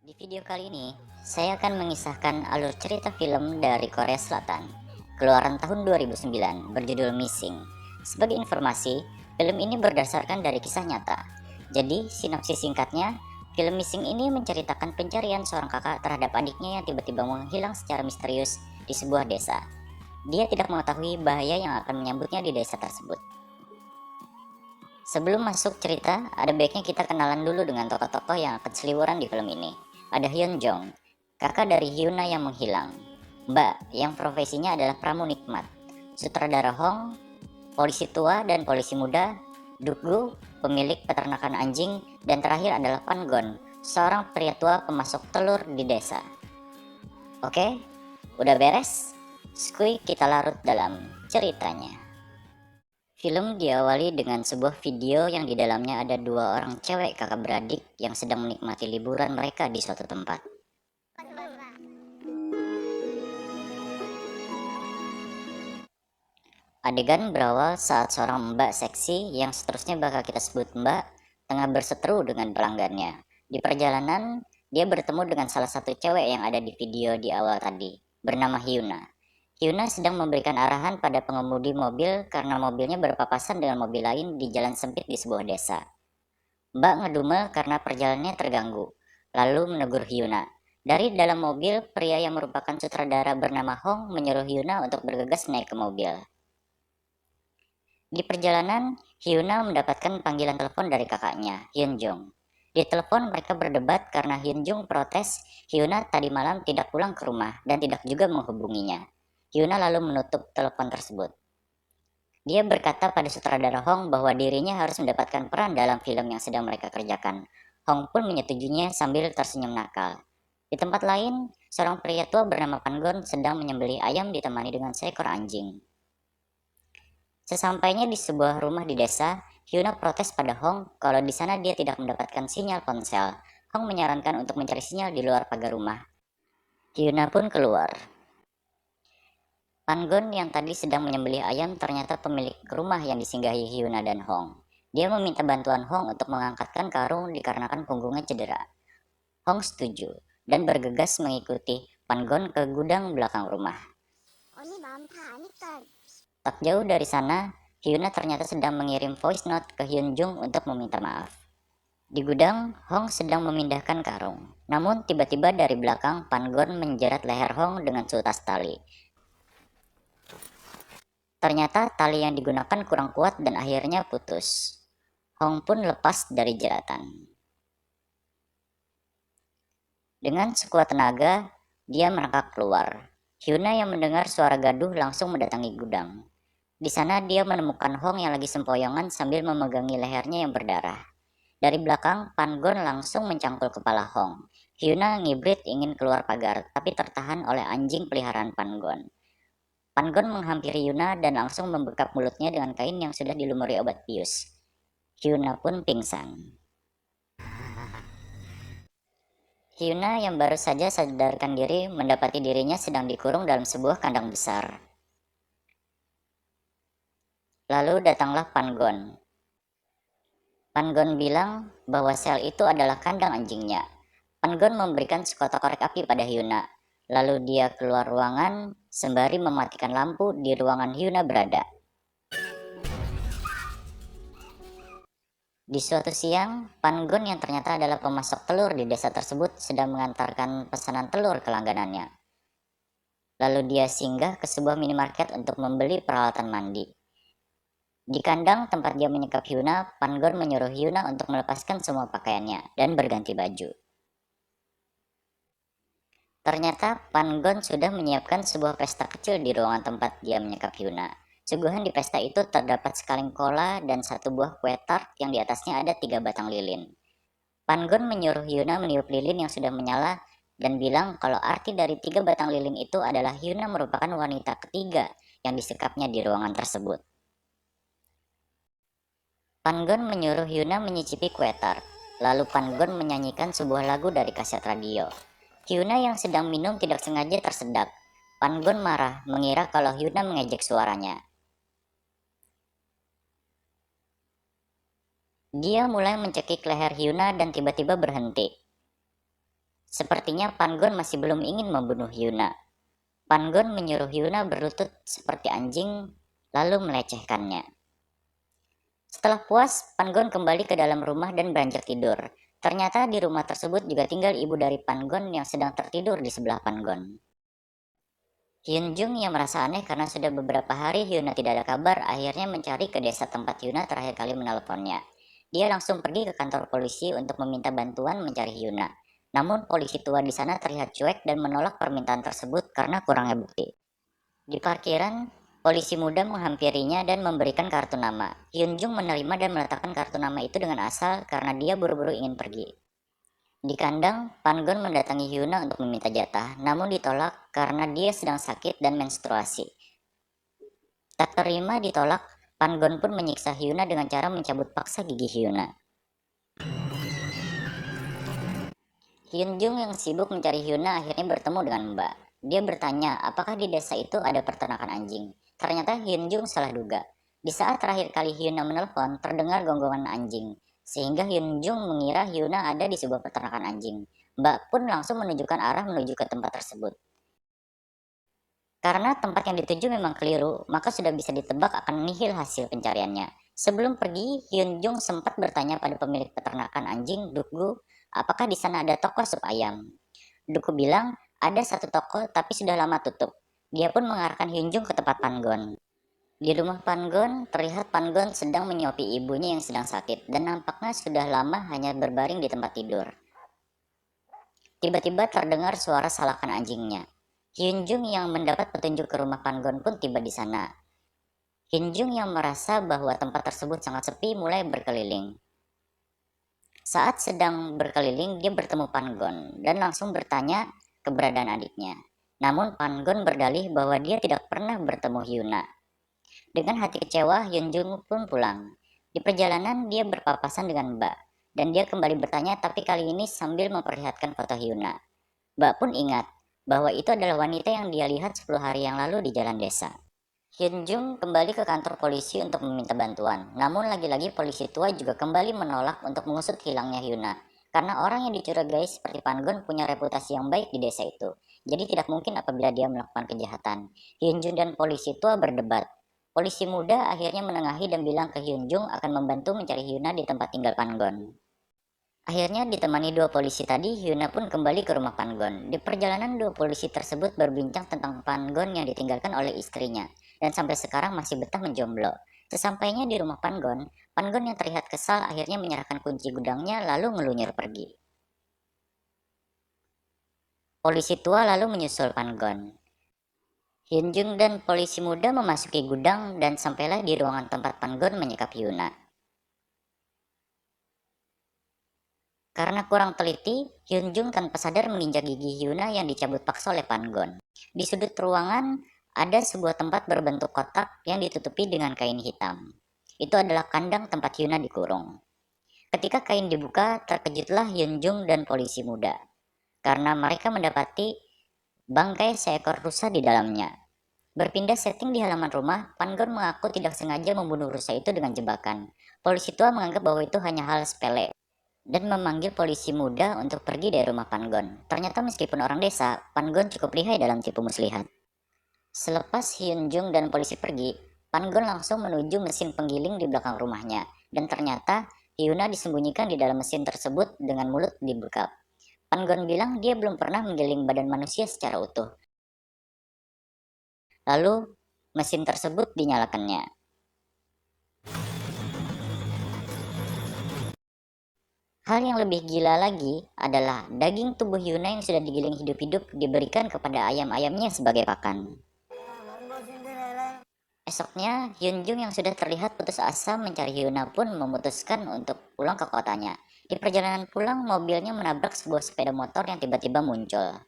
Di video kali ini, saya akan mengisahkan alur cerita film dari Korea Selatan, keluaran tahun 2009 berjudul Missing. Sebagai informasi, film ini berdasarkan dari kisah nyata. Jadi, sinopsis singkatnya, film Missing ini menceritakan pencarian seorang kakak terhadap adiknya yang tiba-tiba menghilang secara misterius di sebuah desa. Dia tidak mengetahui bahaya yang akan menyambutnya di desa tersebut. Sebelum masuk cerita, ada baiknya kita kenalan dulu dengan tokoh-tokoh yang akan seliweran di film ini. Ada Hyun Jong, kakak dari Hyuna yang menghilang. Mbak, yang profesinya adalah pramunikmat. Sutradara Hong, polisi tua dan polisi muda. Dukgu, pemilik peternakan anjing. Dan terakhir adalah Pan Gon, seorang pria tua pemasok telur di desa. Oke, udah beres? Skuy kita larut dalam ceritanya. Film diawali dengan sebuah video yang di dalamnya ada dua orang cewek kakak beradik yang sedang menikmati liburan mereka di suatu tempat. Adegan berawal saat seorang mbak seksi yang seterusnya bakal kita sebut mbak tengah berseteru dengan pelanggannya. Di perjalanan, dia bertemu dengan salah satu cewek yang ada di video di awal tadi, bernama Hyuna. Hyuna sedang memberikan arahan pada pengemudi mobil karena mobilnya berpapasan dengan mobil lain di jalan sempit di sebuah desa. Mbak ngedumel karena perjalanannya terganggu, lalu menegur Hyuna. Dari dalam mobil, pria yang merupakan sutradara bernama Hong menyuruh Hyuna untuk bergegas naik ke mobil. Di perjalanan, Hyuna mendapatkan panggilan telepon dari kakaknya, Hyun Jong. Di telepon mereka berdebat karena Hyun Jong protes Hyuna tadi malam tidak pulang ke rumah dan tidak juga menghubunginya. Hyuna lalu menutup telepon tersebut. Dia berkata pada sutradara Hong bahwa dirinya harus mendapatkan peran dalam film yang sedang mereka kerjakan. Hong pun menyetujuinya sambil tersenyum nakal. Di tempat lain, seorang pria tua bernama Pan Gon sedang menyembelih ayam ditemani dengan seekor anjing. Sesampainya di sebuah rumah di desa, Hyuna protes pada Hong kalau di sana dia tidak mendapatkan sinyal ponsel. Hong menyarankan untuk mencari sinyal di luar pagar rumah. Hyuna pun keluar. Pan Gon yang tadi sedang menyembelih ayam ternyata pemilik rumah yang disinggahi Hyuna dan Hong. Dia meminta bantuan Hong untuk mengangkatkan karung dikarenakan punggungnya cedera. Hong setuju dan bergegas mengikuti Pan Gon ke gudang belakang rumah. Tak jauh dari sana, Hyuna ternyata sedang mengirim voice note ke Hyun Jung untuk meminta maaf. Di gudang, Hong sedang memindahkan karung. Namun tiba-tiba dari belakang Pan Gon menjerat leher Hong dengan seutas tali. Ternyata tali yang digunakan kurang kuat dan akhirnya putus. Hong pun lepas dari jeratan. Dengan sekuat tenaga, dia merangkak keluar. Hyuna yang mendengar suara gaduh langsung mendatangi gudang. Di sana dia menemukan Hong yang lagi sempoyongan sambil memegangi lehernya yang berdarah. Dari belakang, Pan Gon langsung mencangkul kepala Hong. Hyuna ngibrit ingin keluar pagar, tapi tertahan oleh anjing peliharaan Pan Gon. Pan Gon menghampiri Hyuna dan langsung membekap mulutnya dengan kain yang sudah dilumuri obat bius. Hyuna pun pingsan. Hyuna yang baru saja sadarkan diri mendapati dirinya sedang dikurung dalam sebuah kandang besar. Lalu datanglah Pan Gon. Pan Gon bilang bahwa sel itu adalah kandang anjingnya. Pan Gon memberikan sekotak korek api pada Hyuna. Lalu dia keluar ruangan sembari mematikan lampu di ruangan Hyuna berada. Di suatu siang, Pan Gon yang ternyata adalah pemasok telur di desa tersebut sedang mengantarkan pesanan telur ke langganannya. Lalu dia singgah ke sebuah minimarket untuk membeli peralatan mandi. Di kandang tempat dia menyekap Hyuna, Pan Gon menyuruh Hyuna untuk melepaskan semua pakaiannya dan berganti baju. Ternyata Pan Gon sudah menyiapkan sebuah pesta kecil di ruangan tempat dia menyekap Hyuna. Suguhan di pesta itu terdapat sekaleng cola dan satu buah kue tart yang di atasnya ada 3 batang lilin. Pan Gon menyuruh Hyuna meniup lilin yang sudah menyala dan bilang kalau arti dari 3 batang lilin itu adalah Hyuna merupakan wanita ketiga yang disekapnya di ruangan tersebut. Pan Gon menyuruh Hyuna menyicipi kue tart. Lalu Pan Gon menyanyikan sebuah lagu dari kaset radio. Hyuna yang sedang minum tidak sengaja tersedak. Pan Gon marah, mengira kalau Hyuna mengejek suaranya. Dia mulai mencekik leher Hyuna dan tiba-tiba berhenti. Sepertinya Pan-gon masih belum ingin membunuh Hyuna. Pan-gon menyuruh Hyuna berlutut seperti anjing, lalu melecehkannya. Setelah puas, Pan-gon kembali ke dalam rumah dan beranjak tidur. Ternyata di rumah tersebut juga tinggal ibu dari Pan-gon yang sedang tertidur di sebelah Pan-gon. Hyun-jung yang merasa aneh karena sudah beberapa hari Hyuna tidak ada kabar, akhirnya mencari ke desa tempat Hyuna terakhir kali menelponnya. Dia langsung pergi ke kantor polisi untuk meminta bantuan mencari Hyuna. Namun polisi tua di sana terlihat cuek dan menolak permintaan tersebut karena kurangnya bukti. Di parkiran, polisi muda menghampirinya dan memberikan kartu nama. Hyun-jung menerima dan meletakkan kartu nama itu dengan asal karena dia buru-buru ingin pergi. Di kandang, Pan-gon mendatangi Hyuna untuk meminta jatah, namun ditolak karena dia sedang sakit dan menstruasi. Tak terima ditolak, Pan-gon pun menyiksa Hyuna dengan cara mencabut paksa gigi Hyuna. Hyun-jung yang sibuk mencari Hyuna akhirnya bertemu dengan Mbak. Dia bertanya apakah di desa itu ada peternakan anjing. Ternyata Hyun-jung salah duga. Di saat terakhir kali Hyuna menelpon, terdengar gonggongan anjing, sehingga Hyun-jung mengira Hyuna ada di sebuah peternakan anjing. Mbak pun langsung menunjukkan arah menuju ke tempat tersebut. Karena tempat yang dituju memang keliru, maka sudah bisa ditebak akan nihil hasil pencariannya. Sebelum pergi, Hyun-jung sempat bertanya pada pemilik peternakan anjing, Dukgu, apakah di sana ada toko sup ayam. Dukgu bilang, ada satu toko tapi sudah lama tutup. Dia pun mengarahkan Hyun-jung ke tempat Pan-gon. Di rumah Pan-gon, terlihat Pan-gon sedang menyuapi ibunya yang sedang sakit, dan nampaknya sudah lama hanya berbaring di tempat tidur. Tiba-tiba terdengar suara salakan anjingnya. Hyun-jung yang mendapat petunjuk ke rumah Pan-gon pun tiba di sana. Hyun-jung yang merasa bahwa tempat tersebut sangat sepi mulai berkeliling. Saat sedang berkeliling, dia bertemu Pan-gon dan langsung bertanya keberadaan adiknya. Namun Pan-gon berdalih bahwa dia tidak pernah bertemu Hyuna. Dengan hati kecewa, Hyun-jung pun pulang. Di perjalanan, dia berpapasan dengan Mbak, dan dia kembali bertanya tapi kali ini sambil memperlihatkan foto Hyuna. Mbak pun ingat bahwa itu adalah wanita yang dia lihat 10 hari yang lalu di jalan desa. Hyun-jung kembali ke kantor polisi untuk meminta bantuan, namun lagi-lagi polisi tua juga kembali menolak untuk mengusut hilangnya Hyuna. Karena orang yang dicurigai seperti Pan-gon punya reputasi yang baik di desa itu, jadi tidak mungkin apabila dia melakukan kejahatan. Hyun-jung dan polisi tua berdebat. Polisi muda akhirnya menengahi dan bilang ke Hyun-jung akan membantu mencari Hyuna di tempat tinggal Pan-gon. Akhirnya ditemani dua polisi tadi, Hyuna pun kembali ke rumah Pan-gon. Di perjalanan, dua polisi tersebut berbincang tentang Pan-gon yang ditinggalkan oleh istrinya, dan sampai sekarang masih betah menjomblo. Sesampainya di rumah Pan-gon, Pan-gon yang terlihat kesal akhirnya menyerahkan kunci gudangnya lalu ngelunyur pergi. Polisi tua lalu menyusul Pan-gon. Hyun-jung dan polisi muda memasuki gudang dan sampailah di ruangan tempat Pan-gon menyekap Hyuna. Karena kurang teliti, Hyun-jung tanpa sadar menginjak gigi Hyuna yang dicabut paksa oleh Pan-gon. Di sudut ruangan, ada sebuah tempat berbentuk kotak yang ditutupi dengan kain hitam. Itu adalah kandang tempat Hyuna dikurung. Ketika kain dibuka, terkejutlah Hyun-jung dan polisi muda. Karena mereka mendapati bangkai seekor rusa di dalamnya. Berpindah setting di halaman rumah, Pan-gon mengaku tidak sengaja membunuh rusa itu dengan jebakan. Polisi tua menganggap bahwa itu hanya hal sepele dan memanggil polisi muda untuk pergi dari rumah Pan-gon. Ternyata meskipun orang desa, Pan-gon cukup lihai dalam tipu muslihat. Selepas Hyun-jung dan polisi pergi, Pan-gon langsung menuju mesin penggiling di belakang rumahnya, dan ternyata Hyuna disembunyikan di dalam mesin tersebut dengan mulut dibekap. Pan-gon bilang dia belum pernah menggiling badan manusia secara utuh. Lalu mesin tersebut dinyalakannya. Hal yang lebih gila lagi adalah daging tubuh Hyuna yang sudah digiling hidup-hidup diberikan kepada ayam-ayamnya sebagai pakan. Esoknya, Hyun-jung yang sudah terlihat putus asa mencari Hyuna pun memutuskan untuk pulang ke kotanya. Di perjalanan pulang, mobilnya menabrak sebuah sepeda motor yang tiba-tiba muncul.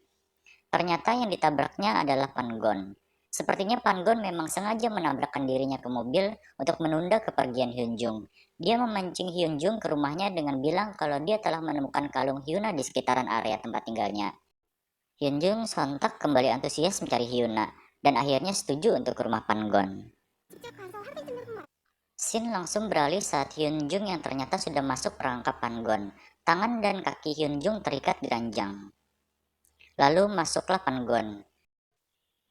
Ternyata yang ditabraknya adalah Pan-gon. Sepertinya Pan-gon memang sengaja menabrakkan dirinya ke mobil untuk menunda kepergian Hyun-jung. Dia memancing Hyun-jung ke rumahnya dengan bilang kalau dia telah menemukan kalung Hyuna di sekitaran area tempat tinggalnya. Hyun-jung sontak kembali antusias mencari Hyuna dan akhirnya setuju untuk ke rumah Pan-gon. Scene langsung beralih saat Hyun-jung yang ternyata sudah masuk perangkap Pan-gon. Tangan dan kaki Hyun-jung terikat di ranjang. Lalu masuklah Pan-gon.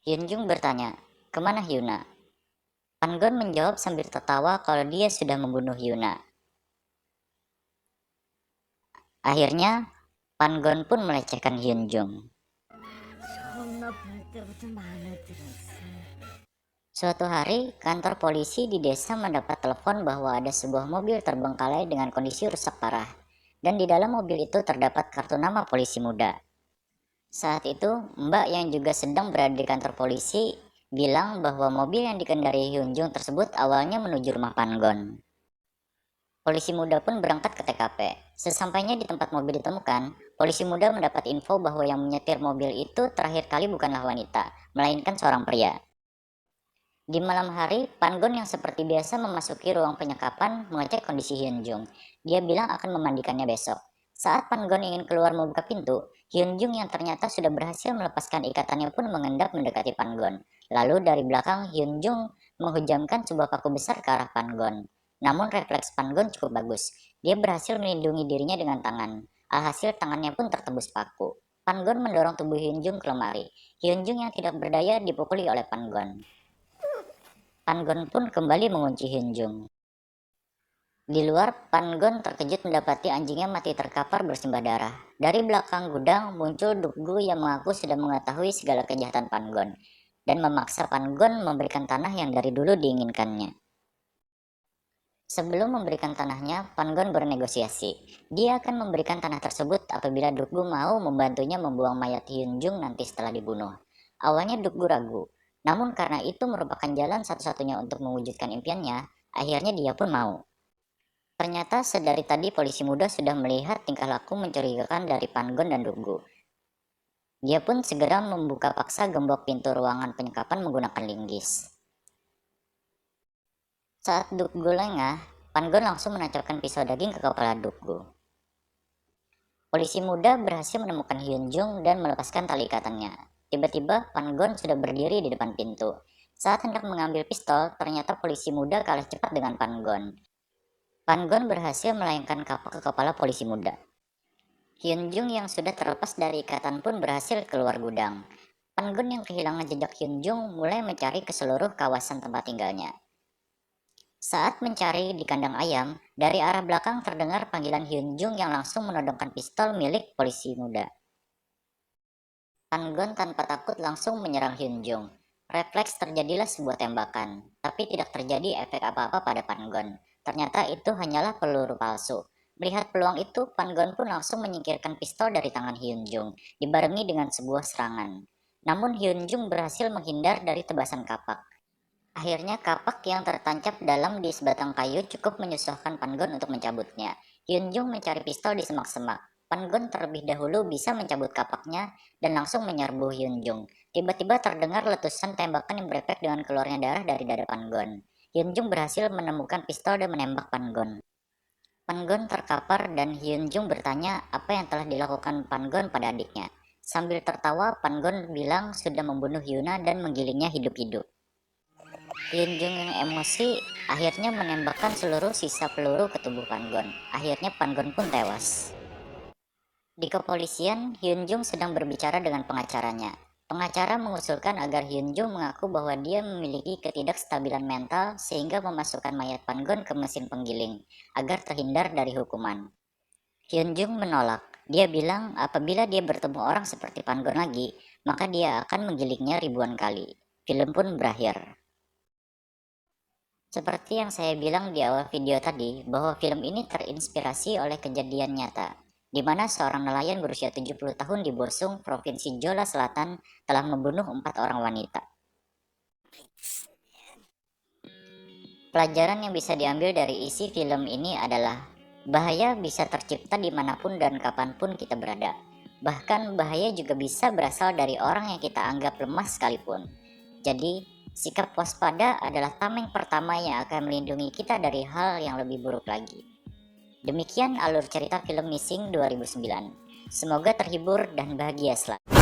Hyun-jung bertanya, "Kemana Hyuna?" Pan-gon menjawab sambil tertawa kalau dia sudah membunuh Hyuna. Akhirnya, Pan-gon pun melecehkan Hyun-jung. Suatu hari, kantor polisi di desa mendapat telepon bahwa ada sebuah mobil terbengkalai dengan kondisi rusak parah, dan di dalam mobil itu terdapat kartu nama polisi muda. Saat itu, Mbak yang juga sedang berada di kantor polisi bilang bahwa mobil yang dikendarai Hyun-jung tersebut awalnya menuju rumah Pan-gon. Polisi muda pun berangkat ke TKP. Sesampainya di tempat mobil ditemukan, polisi muda mendapat info bahwa yang menyetir mobil itu terakhir kali bukanlah wanita, melainkan seorang pria. Di malam hari, Pan-gon yang seperti biasa memasuki ruang penyekapan mengecek kondisi Hyun-jung. Dia bilang akan memandikannya besok. Saat Pan-gon ingin keluar membuka pintu, Hyun-jung yang ternyata sudah berhasil melepaskan ikatannya pun mengendap mendekati Pan-gon. Lalu dari belakang, Hyun-jung menghujamkan sebuah paku besar ke arah Pan-gon. Namun refleks Pan-gon cukup bagus. Dia berhasil melindungi dirinya dengan tangan. Alhasil tangannya pun tertembus paku. Pan-gon mendorong tubuh Hyun-jung ke lemari. Hyun-jung yang tidak berdaya dipukuli oleh Pan-gon. Pan-gon pun kembali mengunci Hyun-jung. Di luar, Pan-gon terkejut mendapati anjingnya mati terkapar bersimbah darah. Dari belakang gudang muncul Duk-gu yang mengaku sudah mengetahui segala kejahatan Pan-gon dan memaksa Pan-gon memberikan tanah yang dari dulu diinginkannya. Sebelum memberikan tanahnya, Pan-gon bernegosiasi. Dia akan memberikan tanah tersebut apabila Duk-gu mau membantunya membuang mayat Hyun-jung nanti setelah dibunuh. Awalnya Duk-gu ragu. Namun karena itu merupakan jalan satu-satunya untuk mewujudkan impiannya, akhirnya dia pun mau. Ternyata sedari tadi polisi muda sudah melihat tingkah laku mencurigakan dari Pan-gon dan Duk-gu. Dia pun segera membuka paksa gembok pintu ruangan penyekapan menggunakan linggis. Saat Duk-gu lengah, Pan-gon langsung menancapkan pisau daging ke kepala Duk-gu. Polisi muda berhasil menemukan Hyun-jung dan melepaskan tali ikatannya. Tiba-tiba, Pan-gon sudah berdiri di depan pintu. Saat hendak mengambil pistol, ternyata polisi muda kalah cepat dengan Pan-gon. Pan-gon berhasil melayangkan kapak ke kepala polisi muda. Hyun-jung yang sudah terlepas dari ikatan pun berhasil keluar gudang. Pan-gon yang kehilangan jejak Hyun-jung mulai mencari ke seluruh kawasan tempat tinggalnya. Saat mencari di kandang ayam, dari arah belakang terdengar panggilan Hyun-jung yang langsung menodongkan pistol milik polisi muda. Pan-gon tanpa takut langsung menyerang Hyun-jung. Refleks terjadilah sebuah tembakan, tapi tidak terjadi efek apa-apa pada Pan-gon. Ternyata itu hanyalah peluru palsu. Melihat peluang itu, Pan-gon pun langsung menyingkirkan pistol dari tangan Hyun-jung, dibarengi dengan sebuah serangan. Namun Hyun-jung berhasil menghindar dari tebasan kapak. Akhirnya kapak yang tertancap dalam di sebatang kayu cukup menyusahkan Pan-gon untuk mencabutnya. Hyun-jung mencari pistol di semak-semak. Pan-gon terlebih dahulu bisa mencabut kapaknya dan langsung menyerbu Hyun-jung. Tiba-tiba terdengar letusan tembakan yang berefek dengan keluarnya darah dari dada Pan-gon. Hyun-jung berhasil menemukan pistol dan menembak Pan-gon. Pan-gon terkapar dan Hyun-jung bertanya apa yang telah dilakukan Pan-gon pada adiknya. Sambil tertawa, Pan-gon bilang sudah membunuh Hyuna dan menggilingnya hidup-hidup. Hyun-jung yang emosi akhirnya menembakkan seluruh sisa peluru ke tubuh Pan-gon. Akhirnya Pan-gon pun tewas. Di kepolisian, Hyun-jung sedang berbicara dengan pengacaranya. Pengacara mengusulkan agar Hyun-jung mengaku bahwa dia memiliki ketidakstabilan mental sehingga memasukkan mayat Pan-gon ke mesin penggiling agar terhindar dari hukuman. Hyun-jung menolak. Dia bilang apabila dia bertemu orang seperti Pan-gon lagi, maka dia akan menggilingnya ribuan kali. Film pun berakhir. Seperti yang saya bilang di awal video tadi, bahwa film ini terinspirasi oleh kejadian nyata, di mana seorang nelayan berusia 70 tahun di Borsung, Provinsi Jeolla Selatan telah membunuh 4 orang wanita. Pelajaran yang bisa diambil dari isi film ini adalah bahaya bisa tercipta dimanapun dan kapanpun kita berada. Bahkan bahaya juga bisa berasal dari orang yang kita anggap lemah sekalipun. Jadi, sikap waspada adalah tameng pertama yang akan melindungi kita dari hal yang lebih buruk lagi. Demikian alur cerita film Missing 2009. Semoga terhibur dan bahagia selalu.